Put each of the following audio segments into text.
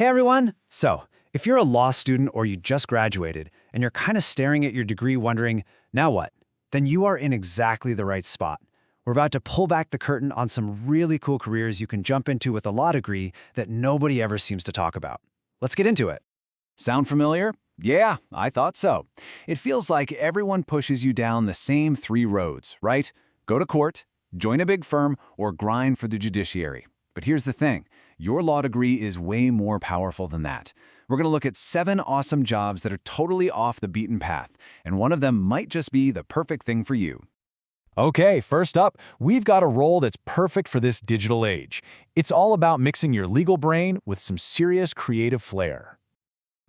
Hey everyone! So, if you're a law student or you just graduated and you're kind of staring at your degree wondering, now what? Then you are in exactly the right spot. We're about to pull back the curtain on some really cool careers you can jump into with a law degree that nobody ever seems to talk about. Let's get into it. Sound familiar? Yeah, I thought so. It feels like everyone pushes you down the same three roads, right? Go to court, join a big firm, or grind for the judiciary. But here's the thing. Your law degree is way more powerful than that. We're going to look at 7 awesome jobs that are totally off the beaten path, and one of them might just be the perfect thing for you. Okay, first up, we've got a role that's perfect for this digital age. It's all about mixing your legal brain with some serious creative flair.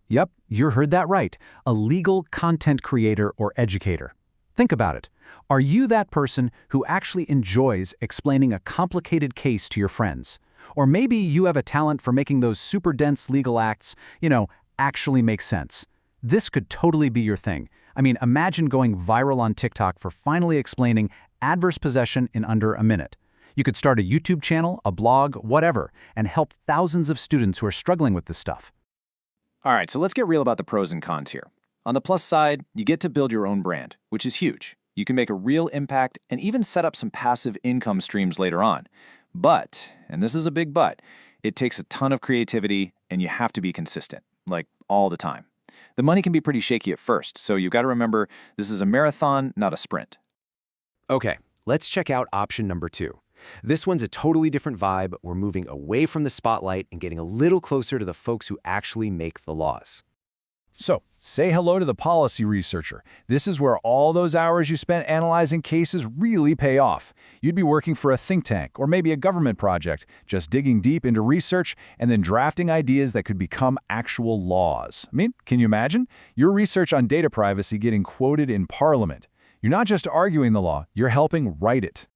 Yep, you heard that right. A legal content creator or educator. Think about it. Are you that person who actually enjoys explaining a complicated case to your friends? Or maybe you have a talent for making those super dense legal acts, actually make sense. This could totally be your thing. I mean, imagine going viral on TikTok for finally explaining adverse possession in under a minute. You could start a YouTube channel, a blog, whatever, and help thousands of students who are struggling with this stuff. All right, so let's get real about the pros and cons here. On the plus side, you get to build your own brand, which is huge. You can make a real impact and even set up some passive income streams later on. But, and this is a big but, it takes a ton of creativity and you have to be consistent, like all the time. The money can be pretty shaky at first, so you've got to remember this is a marathon, not a sprint. Okay, let's check out option number 2. This one's a totally different vibe. We're moving away from the spotlight and getting a little closer to the folks who actually make the laws. So, say hello to the policy researcher. This is where all those hours you spent analyzing cases really pay off. You'd be working for a think tank or maybe a government project, just digging deep into research and then drafting ideas that could become actual laws. I mean, can you imagine? Your research on data privacy getting quoted in Parliament. You're not just arguing the law, you're helping write it.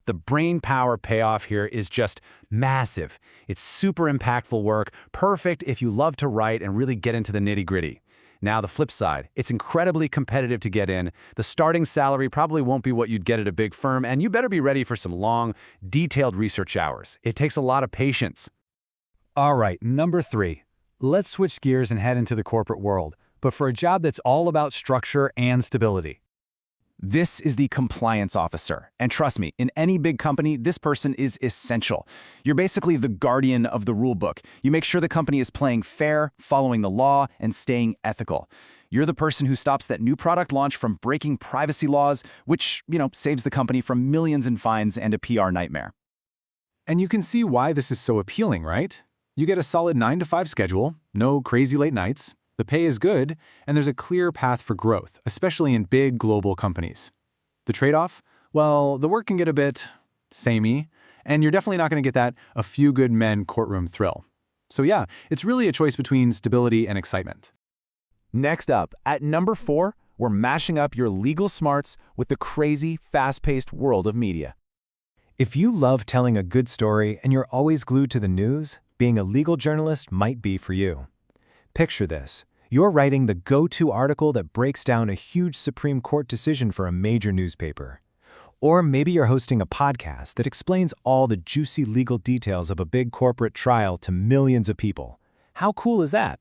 The brain power payoff here is just massive. It's super impactful work, perfect if you love to write and really get into the nitty-gritty. Now, the flip side, it's incredibly competitive to get in. The starting salary probably won't be what you'd get at a big firm, and you better be ready for some long, detailed research hours. It takes a lot of patience. All right, number 3. Let's switch gears and head into the corporate world, but for a job that's all about structure and stability. This is the compliance officer. And trust me, in any big company, this person is essential. You're basically the guardian of the rule book. You make sure the company is playing fair, following the law, and staying ethical. You're the person who stops that new product launch from breaking privacy laws, which, saves the company from millions in fines and a PR nightmare. And you can see why this is so appealing, right? You get a solid 9-to-5 schedule, no crazy late nights. The pay is good, and there's a clear path for growth, especially in big global companies. The trade-off? Well, the work can get a bit samey, and you're definitely not going to get that a few good men courtroom thrill. So yeah, it's really a choice between stability and excitement. Next up, at number 4, we're mashing up your legal smarts with the crazy, fast-paced world of media. If you love telling a good story and you're always glued to the news, being a legal journalist might be for you. Picture this. You're writing the go-to article that breaks down a huge Supreme Court decision for a major newspaper. Or maybe you're hosting a podcast that explains all the juicy legal details of a big corporate trial to millions of people. How cool is that?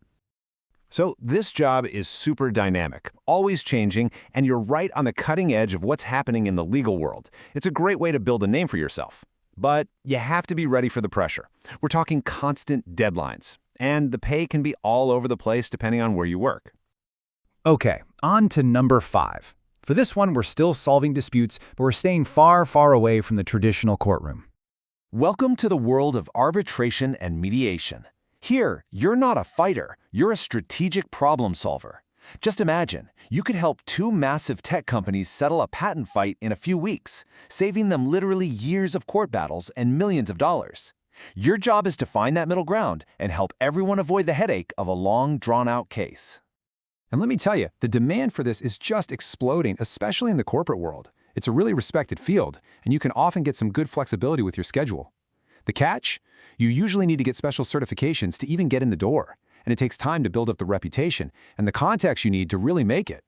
So this job is super dynamic, always changing, and you're right on the cutting edge of what's happening in the legal world. It's a great way to build a name for yourself. But you have to be ready for the pressure. We're talking constant deadlines. And the pay can be all over the place depending on where you work. Okay, on to number 5. For this one, we're still solving disputes, but we're staying far, far away from the traditional courtroom. Welcome to the world of arbitration and mediation. Here, you're not a fighter, you're a strategic problem solver. Just imagine, you could help 2 massive tech companies settle a patent fight in a few weeks, saving them literally years of court battles and millions of dollars. Your job is to find that middle ground and help everyone avoid the headache of a long, drawn-out case. And let me tell you, the demand for this is just exploding, especially in the corporate world. It's a really respected field, and you can often get some good flexibility with your schedule. The catch? You usually need to get special certifications to even get in the door, and it takes time to build up the reputation and the contacts you need to really make it.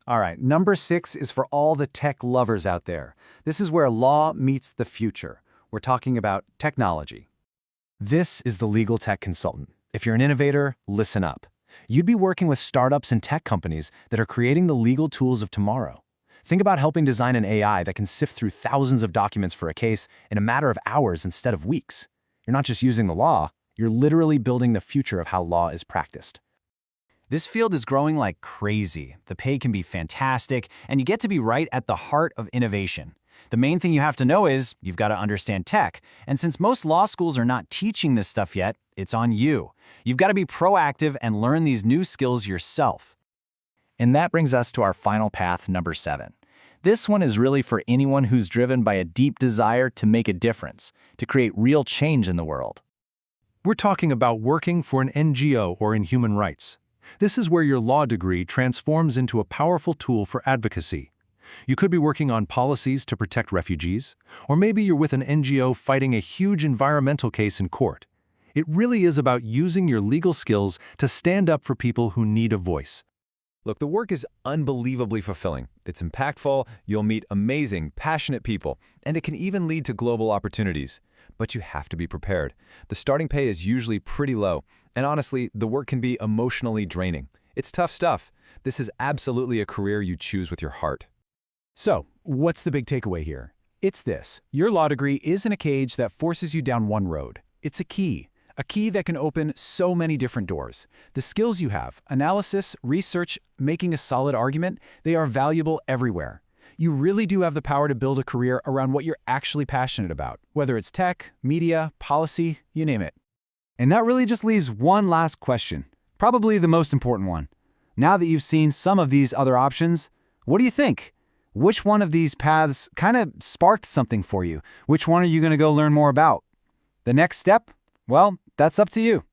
All right, number 6 is for all the tech lovers out there. This is where law meets the future. We're talking about technology. This is the legal tech consultant. If you're an innovator, listen up. You'd be working with startups and tech companies that are creating the legal tools of tomorrow. Think about helping design an AI that can sift through thousands of documents for a case in a matter of hours instead of weeks. You're not just using the law, you're literally building the future of how law is practiced. This field is growing like crazy. The pay can be fantastic, and you get to be right at the heart of innovation. The main thing you have to know is you've got to understand tech, and since most law schools are not teaching this stuff yet, it's on you. You've got to be proactive and learn these new skills yourself. And that brings us to our final path, number 7. This one is really for anyone who's driven by a deep desire to make a difference, to create real change in the world. We're talking about working for an NGO or in human rights. This is where your law degree transforms into a powerful tool for advocacy. You could be working on policies to protect refugees, or maybe you're with an NGO fighting a huge environmental case in court. It really is about using your legal skills to stand up for people who need a voice. Look, the work is unbelievably fulfilling. It's impactful, you'll meet amazing, passionate people, and it can even lead to global opportunities. But you have to be prepared. The starting pay is usually pretty low, and honestly, the work can be emotionally draining. It's tough stuff. This is absolutely a career you choose with your heart. So, what's the big takeaway here? It's this. Your law degree isn't a cage that forces you down one road. It's a key that can open so many different doors. The skills you have, analysis, research, making a solid argument, they are valuable everywhere. You really do have the power to build a career around what you're actually passionate about, whether it's tech, media, policy, you name it. And that really just leaves one last question, probably the most important one. Now that you've seen some of these other options, what do you think? Which one of these paths kind of sparked something for you? Which one are you going to go learn more about? The next step? Well, that's up to you.